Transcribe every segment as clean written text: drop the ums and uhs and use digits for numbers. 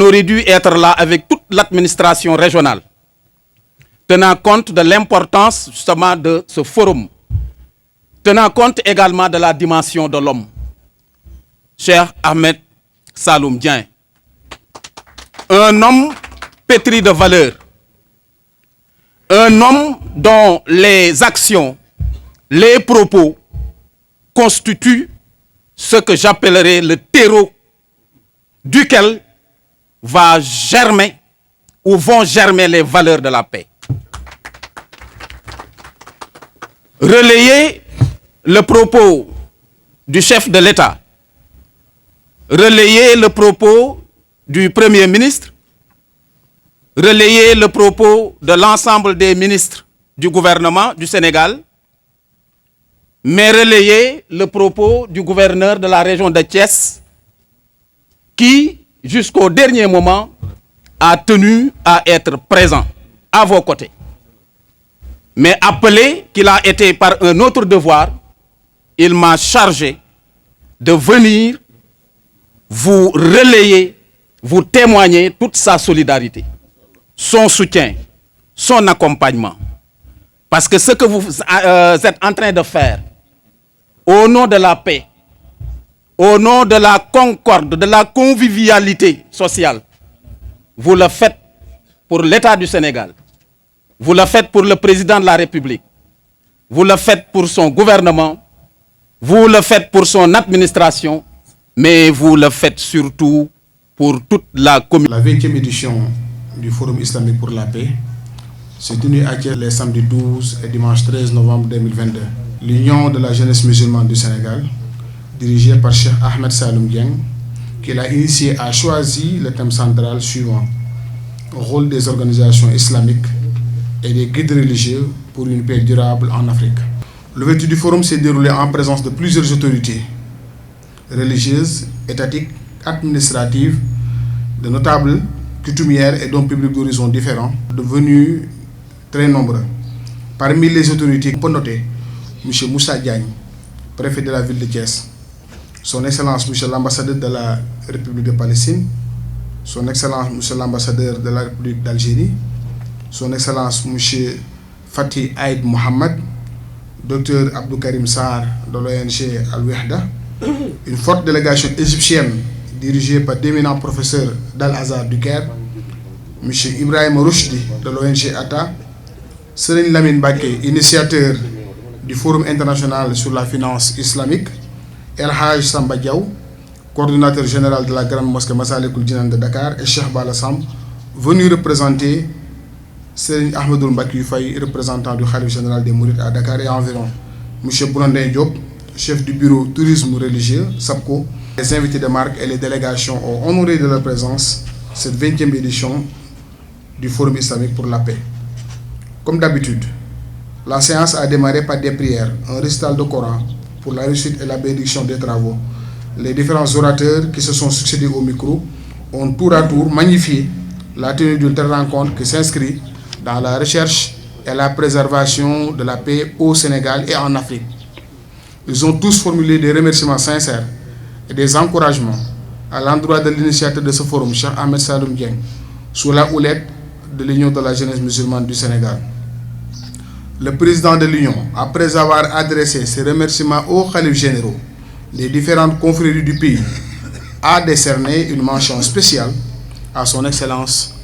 aurait dû être là avec toute l'administration régionale, tenant compte de l'importance justement de ce forum, tenant compte également de la dimension de l'homme. Cher Ahmed Saloum Dieng, un homme pétri de valeurs, un homme dont les actions, les propos constituent ce que j'appellerais le terreau duquel va germer ou vont germer les valeurs de la paix. Relayer le propos du chef de l'État, relayer le propos du Premier ministre, relayer le propos de l'ensemble des ministres du gouvernement du Sénégal, mais relayer le propos du gouverneur de la région de Thiès, qui, jusqu'au dernier moment, a tenu à être présent à vos côtés. Mais appelé qu'il a été par un autre devoir, il m'a chargé de venir vous relayer, vous témoigner toute sa solidarité, son soutien, son accompagnement. Parce que ce que vous êtes en train de faire, au nom de la paix, au nom de la concorde, de la convivialité sociale, vous le faites pour l'État du Sénégal, vous le faites pour le président de la République, vous le faites pour son gouvernement, vous le faites pour son administration, mais vous le faites surtout pour toute la communauté. La 20e édition du Forum islamique pour la paix s'est tenue à Thiès les samedis 12 et dimanche 13 novembre 2022. L'Union de la jeunesse musulmane du Sénégal, dirigée par Cheikh Ahmed Saloum Dieng, qui l'a initié, a choisi le thème central suivant: rôle des organisations islamiques et des guides religieux pour une paix durable en Afrique. L'ouverture du forum s'est déroulée en présence de plusieurs autorités religieuses, étatiques, administratives, de notables coutumières et d'hommes publics d'horizons différents, devenus très nombreux. Parmi les autorités, on peut noter M. Moussa Diagne, préfet de la ville de Thiès, son Excellence M. l'ambassadeur de la République de Palestine, son Excellence M. l'ambassadeur de la République d'Algérie, son Excellence M. Fatih Aïd Mohamed, Dr Abdou Karim Sarr de l'ONG Al-Wihda, une forte délégation égyptienne dirigée par d'éminents professeurs d'Al-Azhar du Caire, M. Ibrahim Rushdi de l'ONG ATA, Serigne Lamine Baké, initiateur du Forum international sur la finance islamique, El Haj Samba Diaw, coordinateur général de la Grande Mosquée Massalikul Jinan de Dakar, et Cheikh Bala Samb, venu représenter Serigne Ahmedoul Mbacké Faye, représentant du Khalife général des Mourides à Dakar et environ, M. Bourandin Diop, chef du bureau tourisme religieux, SAPCO. Les invités de marque et les délégations ont honoré de leur présence cette 20e édition du Forum islamique pour la paix. Comme d'habitude, la séance a démarré par des prières, un récital de Coran pour la réussite et la bénédiction des travaux. Les différents orateurs qui se sont succédés au micro ont tour à tour magnifié la tenue d'une telle rencontre qui s'inscrit dans la recherche et la préservation de la paix au Sénégal et en Afrique. Ils ont tous formulé des remerciements sincères et des encouragements à l'endroit de l'initiateur de ce forum, Cheikh Ahmed Saloum Dieng, sous la houlette de l'Union de la jeunesse musulmane du Sénégal. Le président de l'Union, après avoir adressé ses remerciements aux khalifes généraux des différentes confréries du pays, a décerné une mention spéciale à son Excellence,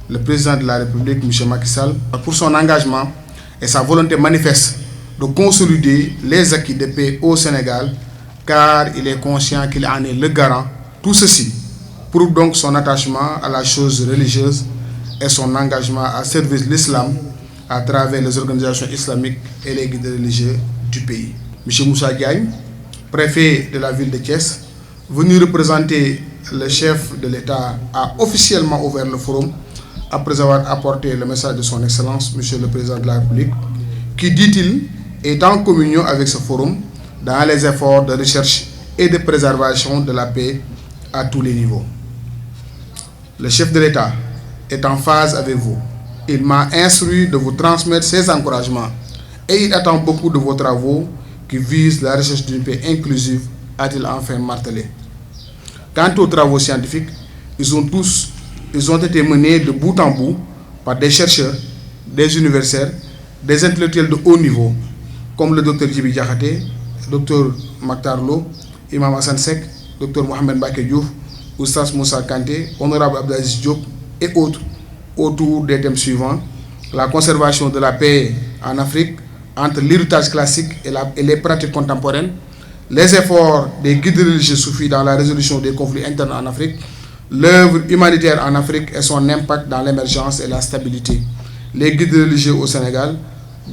le président de la République, M. Macky Sall, pour son engagement et sa volonté manifeste de consolider les acquis de paix au Sénégal, car il est conscient qu'il en est le garant. Tout ceci prouve donc son attachement à la chose religieuse et son engagement à servir l'islam à travers les organisations islamiques et les guides religieux du pays. M. Moussa Diagne, préfet de la ville de Thiès, venu représenter le chef de l'État, a officiellement ouvert le forum après avoir apporté le message de son Excellence, M. le Président de la République, qui, dit-il, est en communion avec ce forum dans les efforts de recherche et de préservation de la paix à tous les niveaux. Le chef de l'État est en phase avec vous. Il m'a instruit de vous transmettre ses encouragements et il attend beaucoup de vos travaux qui visent la recherche d'une paix inclusive, a-t-il enfin martelé. Quant aux travaux scientifiques, ils ont tous Ils ont été menés de bout en bout par des chercheurs, des universitaires, des intellectuels de haut niveau, comme le Dr Djibi Diakhaté, Dr Makhtar Lo, Imam Hassan Seck, Dr Mohamed Mbacké Diouf, Oustaz Moussa Kanté, Honorable Abdelaziz Diop et autres, autour des thèmes suivants: la conservation de la paix en Afrique entre l'héritage classique et les pratiques contemporaines, les efforts des guides religieux soufis dans la résolution des conflits internes en Afrique, l'œuvre humanitaire en Afrique et son impact dans l'émergence et la stabilité, les guides religieux au Sénégal,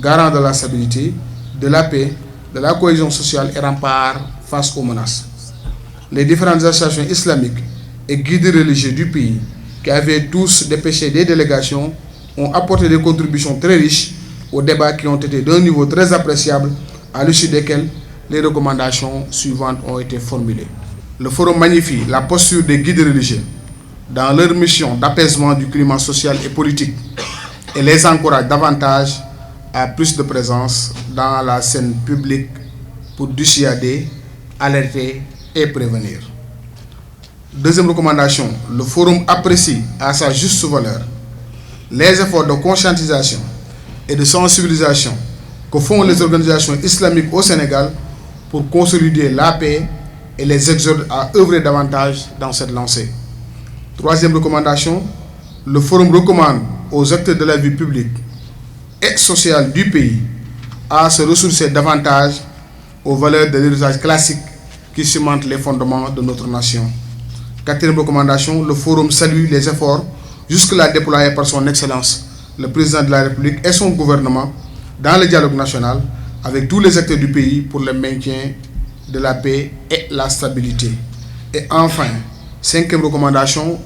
garants de la stabilité, de la paix, de la cohésion sociale et rempart face aux menaces. Les différentes associations islamiques et guides religieux du pays, qui avaient tous dépêché des délégations, ont apporté des contributions très riches aux débats qui ont été d'un niveau très appréciable, à l'issue desquels les recommandations suivantes ont été formulées. Le forum magnifie la posture des guides religieux dans leur mission d'apaisement du climat social et politique et les encourage davantage à plus de présence dans la scène publique pour dissuader, alerter et prévenir. Deuxième recommandation, le forum apprécie à sa juste valeur les efforts de conscientisation et de sensibilisation que font les organisations islamiques au Sénégal pour consolider la paix et les exhorte à œuvrer davantage dans cette lancée. Troisième recommandation, le forum recommande aux acteurs de la vie publique et sociale du pays à se ressourcer davantage aux valeurs de l'héritage classique qui cimentent les fondements de notre nation. Quatrième recommandation, le forum salue les efforts jusque-là déployés par son Excellence, le Président de la République et son gouvernement dans le dialogue national avec tous les acteurs du pays pour le maintien de la paix et la stabilité. Et enfin, cinquième recommandation,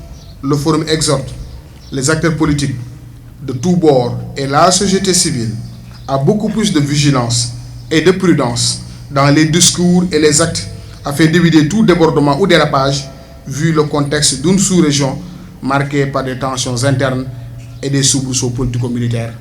le forum exhorte les acteurs politiques de tous bords et la société civile à beaucoup plus de vigilance et de prudence dans les discours et les actes afin d'éviter tout débordement ou dérapage vu le contexte d'une sous-région marquée par des tensions internes et des soubresauts politico-militaires